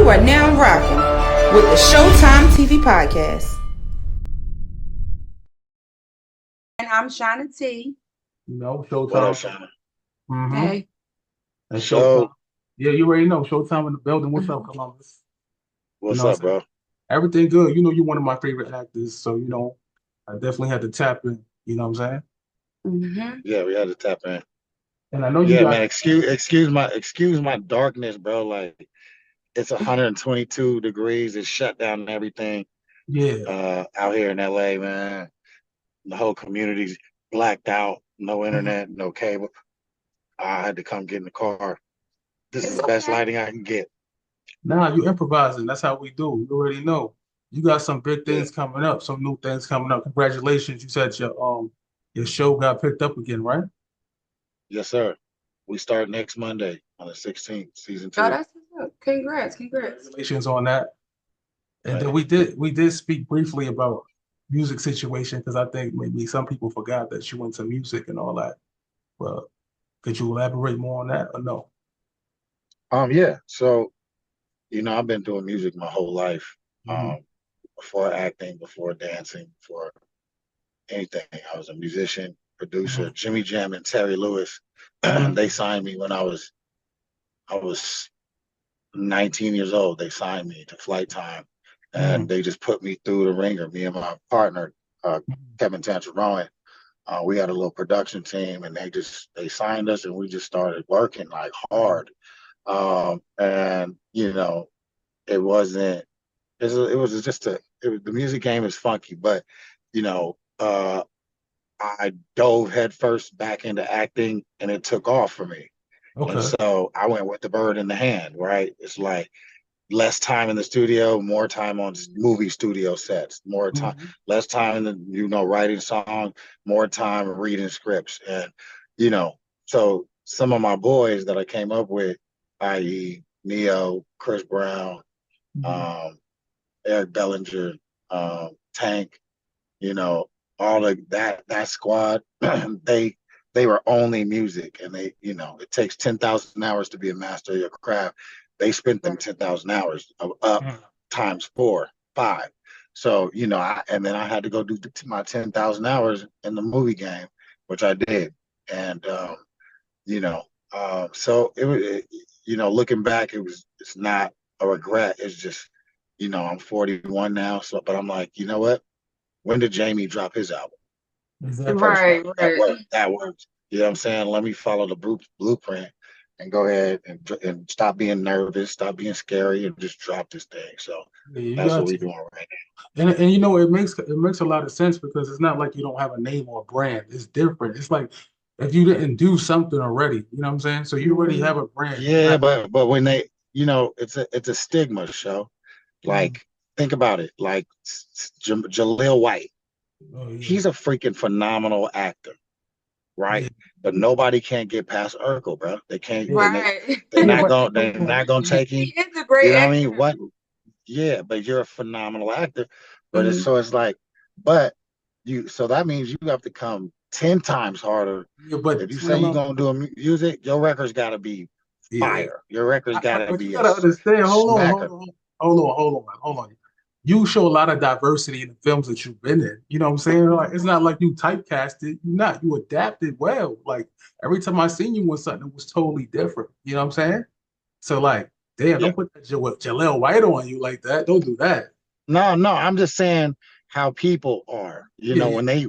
are now rocking with the Showtime TV podcast. And I'm Shanna T. You know, Showtime. What up, Shanna? Hey. And So, Showtime. Yeah, you already know. Showtime in the building. What's up, Columbus? what's what up, bro? Everything good. You know, you're one of my favorite actors, so you know, I definitely had to tap in. You know what I'm saying? Yeah, we had to tap in. And I know you Yeah, got. man. Excuse my darkness, bro. Like it's 122 degrees. It's shut down everything. Yeah. Out here in LA, man. The whole community's blacked out. No internet, no cable. I had to come get in the car. This is the best lighting I can get. Nah, you improvising. That's how we do. You already know. You got some big Yeah. things coming up, some new things coming up. Congratulations. You said your show got picked up again, right? Yes, sir. We start next Monday on the 16th, season 2. Oh, that's what's up. Congrats. Congratulations on that. And then Thank you. we did speak briefly about music situation because I think maybe some people forgot that you went to music and all that. Well, could you elaborate more on that or no? Yeah. So, I've been doing music my whole life. Mhm. Before acting, before dancing, before anything. I was a musician, producer. Mhm. Jimmy Jam and Terry Lewis, Mhm. they signed me when I was 19 years old. They signed me to Flight Time, and Mhm. they just put me through the ringer. Me and my partner, Kevin Tancherone, we had a little production team, and they signed us, and we just started working like hard. And it wasn't. It was just the music game is funky, but you know, I dove headfirst back into acting and it took off for me. And Okay. so I went with the bird in the hand, right? It's like less time in the studio, more time on movie studio sets, more time, Mhm. less time in writing songs, more time reading scripts. And, you know, so some of my boys that I came up with, i.e. Neo, Chris Brown, Mhm. um, Eric Bellinger, Tank, you know, all of that squad, they they were only music, and it takes 10,000 hours to be a master of your craft. They spent them 10,000 hours up Mhm. times 4, 5. So and then I had to go do my 10,000 hours in the movie game, which I did, and you know, so looking back, it's not a regret. It's just, I'm 41 now, so but I'm like, you know what? When did Jamie drop his album? Exactly. First one. Right. That worked. That worked. You know what I'm saying? Let me follow the blueprint and go ahead and stop being nervous, stop being scary, and just drop this thing. So Yeah, you that's what got we're to. doing right And you know, it makes a lot of sense because it's not like you don't have a name or a brand. It's different. It's like if you didn't do something already, you know what I'm saying? So you already have a now. brand. Yeah, but when they, it's a stigma show. Mhm. Like, think about it. Like Jaleel White, Oh yeah. he's a freaking phenomenal actor, right? Yeah. But nobody can get past Urkel, bro. They can't. Yeah. Right. They're Yeah, not but going. They're not going to yeah. take him. He is a great You know what I mean? actor. What? Yeah, but you're a phenomenal actor. But Mhm. it's like, but so that means you have to come 10 times harder. Yeah, but If you say you're gonna do music, your record's gotta be yeah. fire. Your record's gotta But you be a gotta understand. smacker. Hold on. You show a lot of diversity in the films that you've been in. You know what I'm saying? Like it's not like you typecasted. You're not. You adapted well. Like every time I seen you in something, it was totally different. You know what I'm saying? So like, damn, Yeah. don't put that Jaleel White on you like that. Don't do that. No, I'm just saying how people are. Yeah, yeah.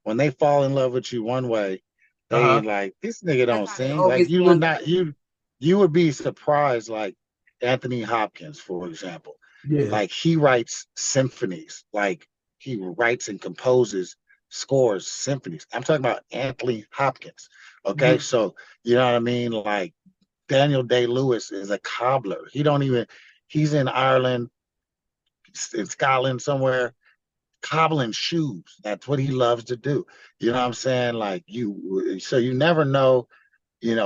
When they fall in love with you one way, they Uh-huh. like this nigga That's don't how they sing. Like always you would going to not be. you would be surprised, like Anthony Hopkins, for example. Yeah. Like he writes symphonies, like he writes and composes scores, symphonies. I'm talking about Anthony Hopkins. Okay, Mhm. so you know what I mean? Like Daniel Day-Lewis is a cobbler. He's in Ireland, in Scotland somewhere, cobbling shoes. That's what he loves to do. You know what I'm saying? Like so you never know.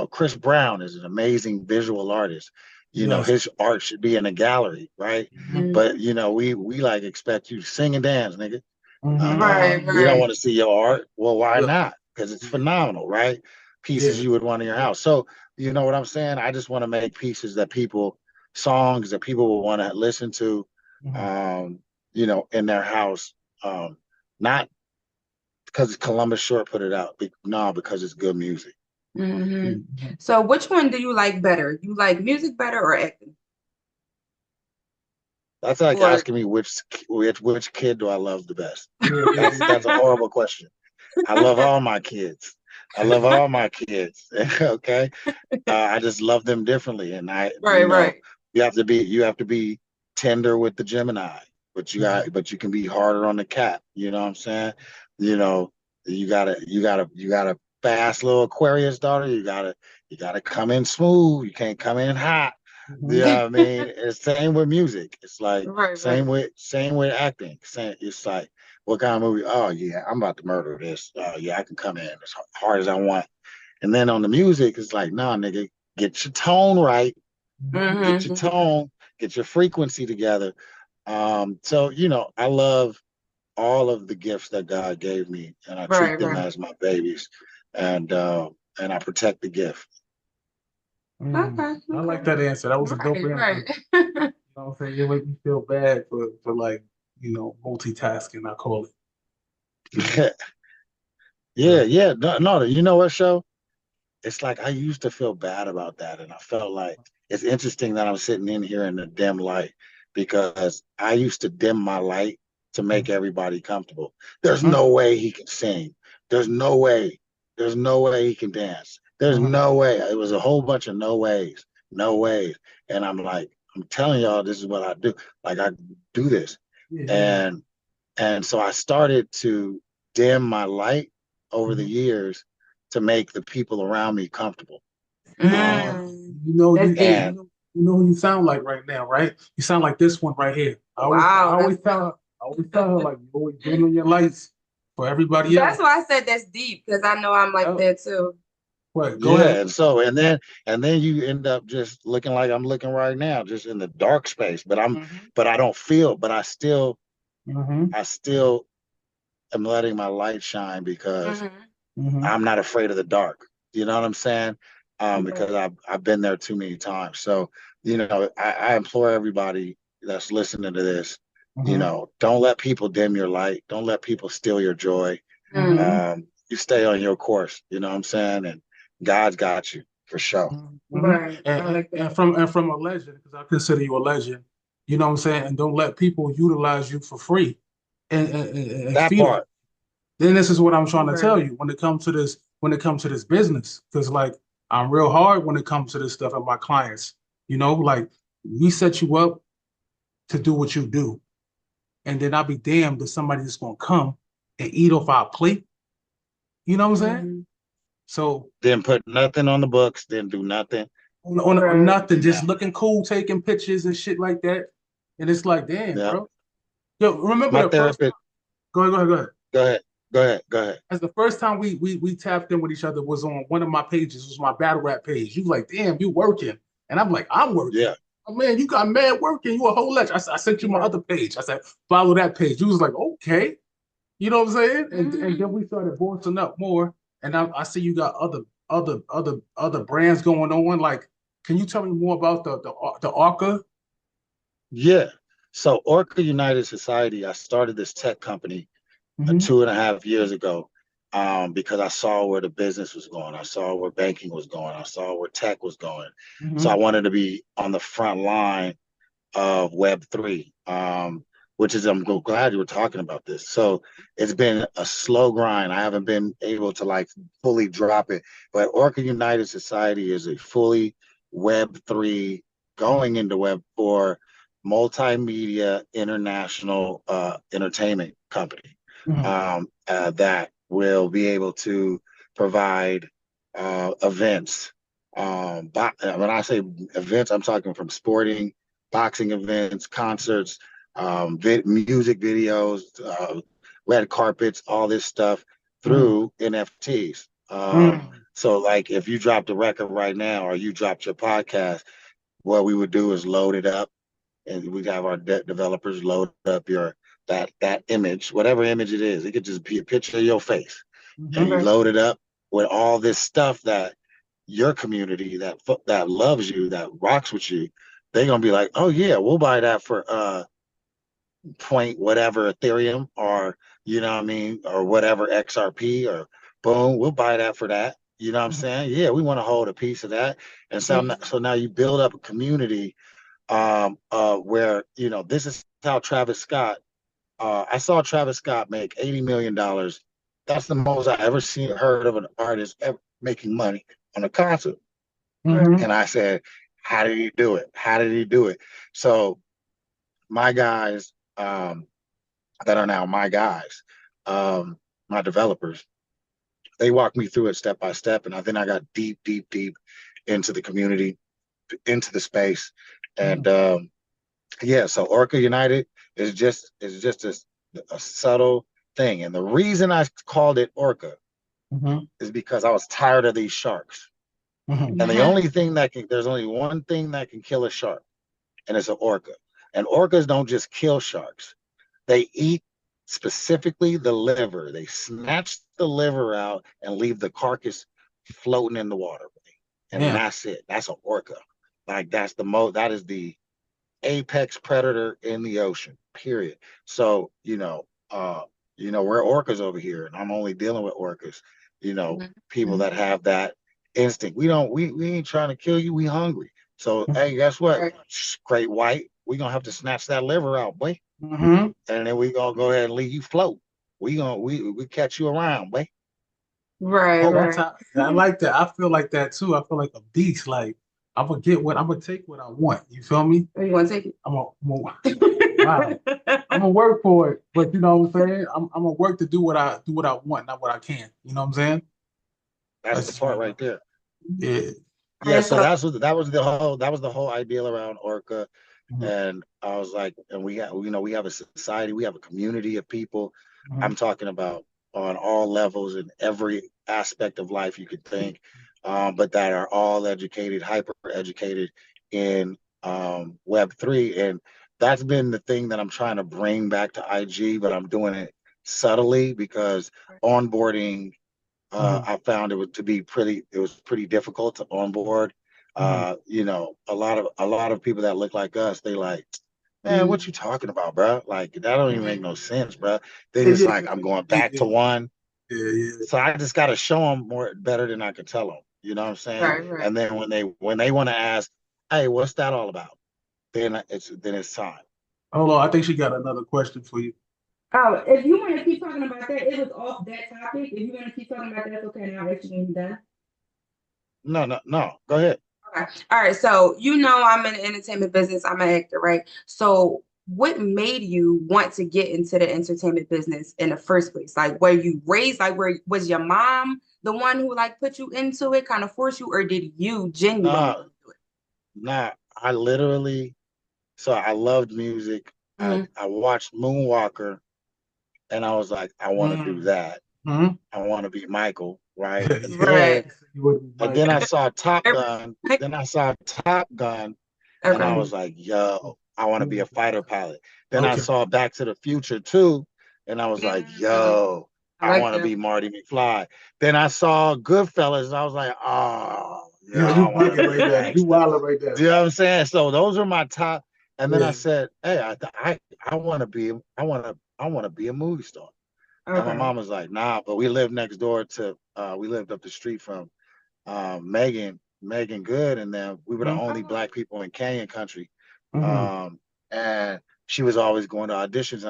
Chris Brown is an amazing visual artist. Yes. His art should be in a gallery, right? Mhm. But Mhm. we like expect you to sing and dance, nigga. Mhm. Right. We don't Right. want to see your art. Well, why Yeah. not? Because it's Yeah. phenomenal, right? Pieces Yeah. you would want in your house. So you know what I'm saying? I just want to make pieces that people songs that people will want to listen to, you know, in their house. Not because Columbus Short put it out. No, because it's good music. So which one do you like better? You like music better or acting? That's like Or asking me which kid do I love the best. That's a horrible question. I love all my kids. I love all my kids. Okay, I just love them differently, and you know, right. you have to be tender with the Gemini, but you can be harder on the Cat. You know what I'm saying? You know, you got a fast little Aquarius daughter. You gotta come in smooth. You can't come in hot. You know what I mean? It's same with music. It's like Right. same with acting. It's like, what kind of movie? Oh yeah, I'm about to murder this. Oh yeah, I can come in as hard as I want. And then on the music, it's like, nah, nigga, get your tone right, get your tone, get your frequency together. So you know, I love all of the gifts that God gave me, and I treat them Right. as my babies, and I protect the gift. Okay. I like that answer. That was a dope answer. Right. You know what I'm saying? It make me feel bad for like, you know, multitasking, I call it. Yeah. No, you know what, Show? It's like I used to feel bad about that, and I felt like it's interesting that I'm sitting in here in the dim light because I used to dim my light to make everybody comfortable. There's no way he can sing. There's no way. There's no way he can dance. There's no way. It was a whole bunch of no ways, no ways. And I'm like, I'm telling y'all, this is what I do. Like I do this, and so I started to dim my light over the years to make the people around me comfortable. You know, That's deep. you know who you sound like right now, right? You sound like this one right here. Wow. I always tell her like, you always dimming your lights for everybody else. That's why I said that's deep, because I know I'm like that too. What? Go ahead. And so and then you end up just looking like I'm looking right now, just in the dark space. But I don't feel, but I still am letting my light shine because I'm not afraid of the dark. You know what I'm saying? Because I've been there too many times. So, you know, I implore everybody that's listening to this, you know, don't let people dim your light. Don't let people steal your joy. You stay on your course. You know what I'm saying? And God's got you for sure. Right. And from a legend, because I consider you a legend. You know what I'm saying? And don't let people utilize you for free and That feel. part. Then this is what I'm trying to tell you when it comes to this business, because like I'm real hard when it comes to this stuff and my clients. You know, like we set you up to do what you do, and then I'll be damned if somebody's gonna come and eat off our plate. You know what I'm saying? So Didn't put nothing on the books, didn't do nothing. on nothing, just looking cool, taking pictures and shit like that. And it's like, damn, bro. Yo, remember My the first therapist. Go ahead. Go ahead. As the first time we tapped in with each other was on one of my pages, was my battle rap page. You was like, damn, you working. And I'm like, I'm working. Yeah. Oh man, you got mad working. You a whole legend. I sent you my other page. I said, follow that page. You was like, okay. You know what I'm saying? And then we started voicing up more. And I see you got other brands going on. Like, can you tell me more about the Orca? Yeah. So Orca United Society, I started this tech company 2.5 years ago, because I saw where the business was going. I saw where banking was going. I saw where tech was going. So I wanted to be on the front line of Web3, which is, I'm glad you were talking about this. So it's been a slow grind. I haven't been able to like fully drop it, but Orca United Society is a fully Web3 going into Web4 multimedia international entertainment company that will be able to provide events. When I say events, I'm talking from sporting, boxing events, concerts, music videos, red carpets, all this stuff through NFTs. So like if you dropped a record right now or you dropped your podcast, what we would do is load it up, and we'd have our developers load up that image, whatever image it is. It could just be a picture of your face, and you load it up with all this stuff that your community that loves you, that rocks with you, they're gonna be like, oh yeah, we'll buy that for point whatever Ethereum, or you know what I mean, or whatever XRP, or boom, we'll buy that for that. You know what I'm saying? Yeah, we want to hold a piece of that. And so now you build up a community where, you know, this is how Travis Scott, I saw Travis Scott make $80 million. That's the most I ever heard of an artist ever making money on a concert. And I said, how did he do it? How did he do it? So my guys, that are now my guys, my developers, they walked me through it step by step. And then I got deep, deep, deep into the community, into the space. And yeah, so Orca United is just a subtle thing. And the reason I called it Orca is because I was tired of these sharks. And the only thing there's only one thing that can kill a shark, and it's an orca. And orcas don't just kill sharks. They eat specifically the liver. They snatch the liver out and leave the carcass floating in the water. And that's it. That's an orca. Like that is the apex predator in the ocean, period. So, we're orcas over here, and I'm only dealing with orcas, people that have that instinct. We ain't trying to kill you, we hungry. So hey, guess what? Great white, we gonna have to snatch that liver out, boy. And then we gonna go ahead and leave you float. We catch you around, boy. Right, I like that. I feel like that too. I feel like a beast. Like I'm gonna take what I want. You feel me? You want to take it? Wow. I'm gonna work for it, but you know what I'm saying? I'm gonna work to do what I want, not what I can. You know what I'm saying? That's the part right there. Yeah. Yeah. So that was the whole ideal around Orca. And I was like, and we have a society, we have a community of people. I'm talking about on all levels and every aspect of life you could think, but that are all educated, hyper educated in Web3. And that's been the thing that I'm trying to bring back to IG, but I'm doing it subtly because onboarding, I found it was pretty difficult to onboard. A lot of people that look like us, they like, man, what you talking about, bro? Like that don't even make no sense, bro. They just like, I'm going back to one. So I just got to show them better than I can tell them. You know what I'm saying? Right. And then when they want to ask, hey, what's that all about? Then it's time. Hold on, I think she got another question for you. Oh, if you want to keep talking about that, it was off that topic. If you want to keep talking about that, that's okay. Now, actually, when you're done. No. Go ahead. Okay. All right. So, I'm in the entertainment business. I'm an actor, right? So, what made you want to get into the entertainment business in the first place? Like, were you raised, was your mom the one who like put you into it, kind of forced you, or did you genuinely do it? Nah, I literally, so I loved music. I watched Moonwalker and I was like, I want to do that. I want to be Michael, right? And then I saw Top Gun. And I was like, yo, I want to be a fighter pilot. Then I saw Back to the Future 2, and I was like, yo, I want to be Marty McFly. Then I saw Goodfellas, and I was like, oh, you bugging right there. You wilding right there. Do you know what I'm saying? So those are my top. And then I said, hey, I want to be a movie star. And my mom was like, nah, but we lived next door to we lived up the street from Megan Good, and then we were the only Black people in Canyon Country. And she was always going to auditions,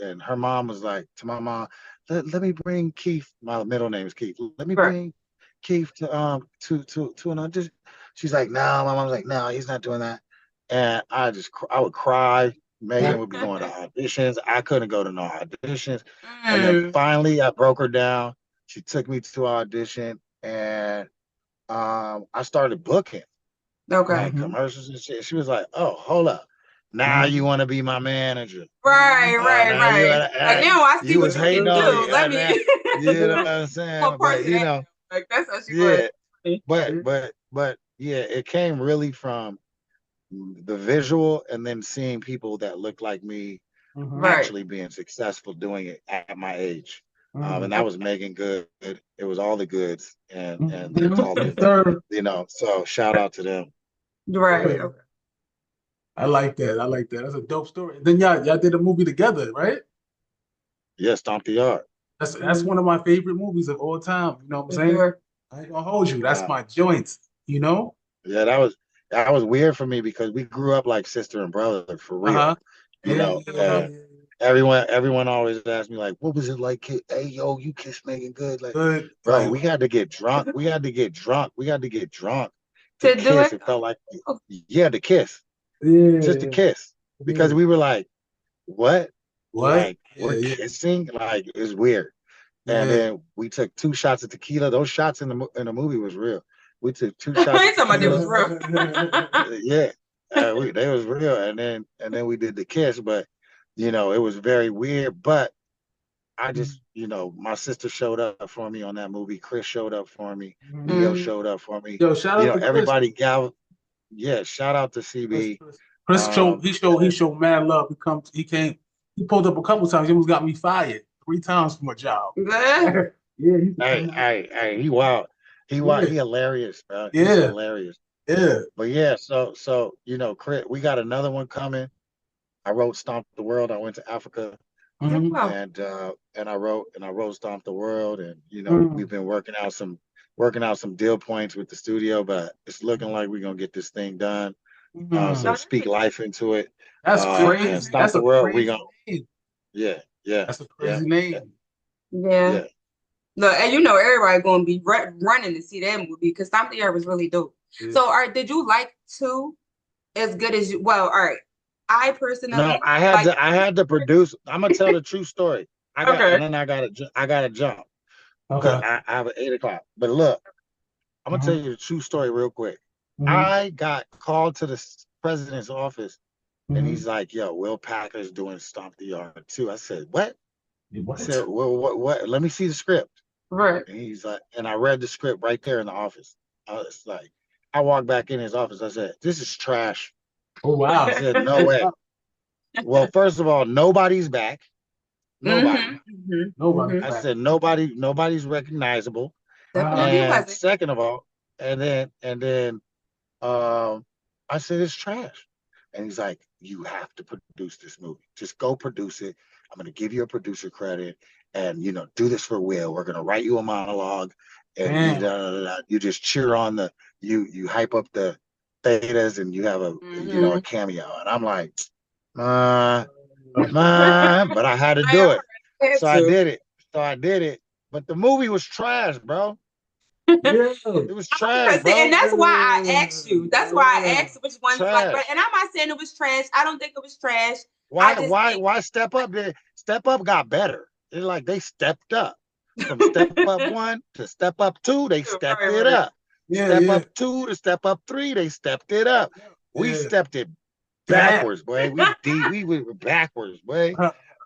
and her mom was like to my mom, let me bring Keith. My middle name is Keith. Let me bring Keith to an audition. She's like, no. My mom's like, no, he's not doing that. And I would cry. Megan would be going to auditions. I couldn't go to no auditions. And then finally I broke her down. She took me to audition, and I started booking like commercials and shit. She was like, oh, hold up. Now you want to be my manager. Right. Like, now I see what you can do. Let me. You know what I'm saying? But like that's how she was. But yeah, it came really from the visual, and then seeing people that look like me actually being successful doing it at my age. And that was Megan Good. It was all the goods, and it's all the, so shout out to them. Right. I like that. I like that. That's a dope story. Then y'all did a movie together, right? Yeah, Stomp the Yard. That's one of my favorite movies of all time. You know what I'm saying? Sure. I ain't gonna hold you. That's Wow. my joint. You know? Yeah, that was weird for me because we grew up like sister and brother for real. Uh-huh. You Yeah, know, yeah. everyone always asked me like, "What was it like? Hey, yo, you kiss Megan good?" Like, Good. bro, Like, we had to get drunk. We had to get drunk. We had to get drunk to To do kiss. it. It felt like, Oh, yeah, to kiss, just to yeah, kiss, because yeah. we were like, what? What? Like Yeah, we're yeah, kissing? Like it's weird. And yeah. then we took 2 shots of tequila. Those shots in the movie was real. We took two I shots of ain't talking about that tequila. was real. Yeah, they was real. And then we did the kiss, but it was very weird. But I just, my sister showed up for me on that movie. Chris showed up for me. Neo Mm. showed up for me. Yo, shout out to Chris. Everybody gal. Yeah, shout out to Chris, CB. Chris. Chris showed Um, he showed mad love. He came. He pulled up a couple times. He almost got me fired 3 times from a job. Good. Yeah, he used to hey, come out. hey, hey, he wild. He wild. Yeah, He hilarious, bro. He's yeah, hilarious. yeah. But yeah, so Chris, we got another one coming. I wrote Stomp the World. I went to Africa Mm-hmm. Wow. and I wrote Stomp the World, and Mm-hmm. we've been working out some deal points with the studio, but it's looking like we're gonna get this thing done. So No, speak life into it. That's And crazy. Stomp That's the a World, we crazy gonna name. yeah, yeah, That's a yeah, crazy yeah, name. yeah. yeah. Look, and everybody gonna be running to see that movie because Stomp the Yard was really dope. Yeah. So, did you like two as good as you? Well, all right. I No, personally I had like. to I had to produce. I'm gonna tell the true story. Okay. I got to jump because Okay. I have an 8 o'clock. But look, I'm gonna tell Mm-hmm. you the true story real quick. Mm-hmm. I got called to the president's office, and Mm-hmm. he's like, "Yo, Will Packer's doing Stomp the Yard too." I said, "What?" I said, What? "Well, what? Let me see the script." Right. And he's like, and I read the script right there in the office. I was like, I walked back in his office. I said, "This is trash." Oh He wow. said, "No Oh way." wow. Well, first of all, nobody's back. Nobody. Nobody's I back. said nobody's recognizable. Definitely Ah. And wasn't. second of all, and then um I said it's trash. And he's like, you have to produce this movie. Just go produce it. I'm gonna give you a producer credit and do this for Will. We're gonna write you a monologue and Damn. you just cheer on you hype up the thetas and you have a Mm-hmm. cameo. And I'm like, but I had to do it. I had So I to. did it. So I did it. But the movie was trash, bro. Yeah. It was trash, Okay, see, and bro. that's why I asked you. That's why I Yeah. asked which ones like, but Trash. and I'm not saying it was trash. I don't think it was trash. I Why just why think why step up? Step up got better. It's like they stepped up. From step up one to step up two, they stepped right, it right. up. Yeah. Step Yeah. up two to step up three, they stepped it up. We Yeah. stepped it Damn. backwards, boy. We were backwards, boy.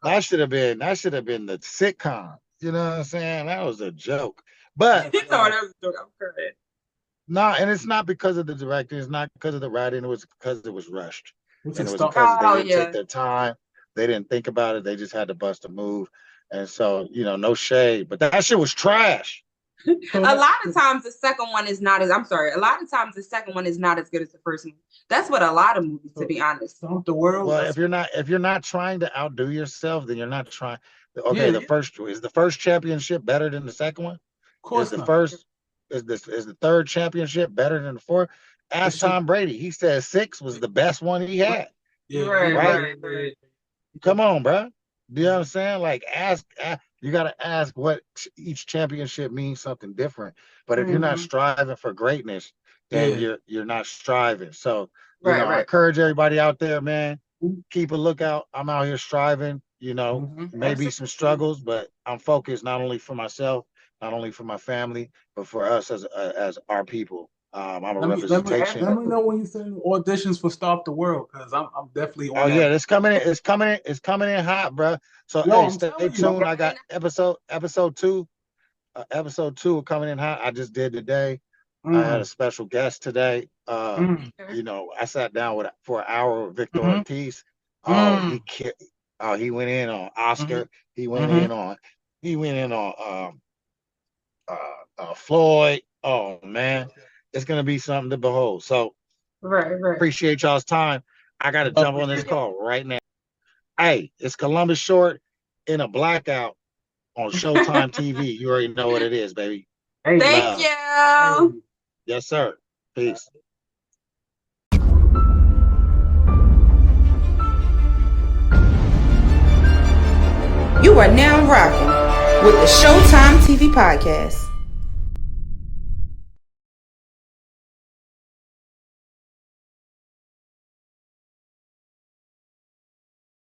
That should have been the sitcom. You know what I'm saying? That was a joke. But He thought that was a joke. I'm crying. no, and it's not because of the directing. It's not because of the writing. It was because it was rushed, What's and it it was stop? because they Oh didn't take yeah. their time. They didn't think about it. They just had to bust a move, and so no shade, but that shit was trash. So A that lot of times the second one is not as I'm sorry. A lot of times the second one is not as good as the first one. That's what a lot of movies, to so be honest. Stomp the World. Well, That's if you're not trying to outdo yourself, then you're not trying. yeah, Okay, yeah. the first championship better than the second one? Of Is course the not. first is the third championship better than the fourth? It Ask should. Tom Brady. He said six was the best one he had. Yeah, Right, yeah, Right? yeah, right, yeah, yeah. right. Come on, bro. You know what I'm saying? Like, you got to ask what each championship means something different. But if you're not Mm-hmm. striving for greatness, then Yeah. you're not striving. So, Right, I right. encourage everybody out there, man, keep a lookout. I'm out here striving, Mm-hmm. maybe some Absolutely. struggles, but I'm focused not only for myself, not only for my family, but for us as our people. I'm a representation. Let me know Absolutely. when you send auditions for Stop the World because I'm definitely Oh on that. yeah, it's coming in hot, bro. So Yo, hey, I'm stay telling you. tuned. I got episode two coming in hot. I just did today. I had a Mm, special guest today. mm, I sat down for an hour with Victor mm, Ortiz. Oh, mm, he went in on mm, Oscar. He went mm. in on Floyd. Oh man, it's gonna be something to behold. So Right, right. appreciate y'all's time. I gotta jump on this call right now. Hey, it's Columbus Short in a blackout on Showtime TV. You already know what it is, baby. Hey, Thank Love. you. Yes, sir. Peace. You are now rocking with the Showtime TV podcast.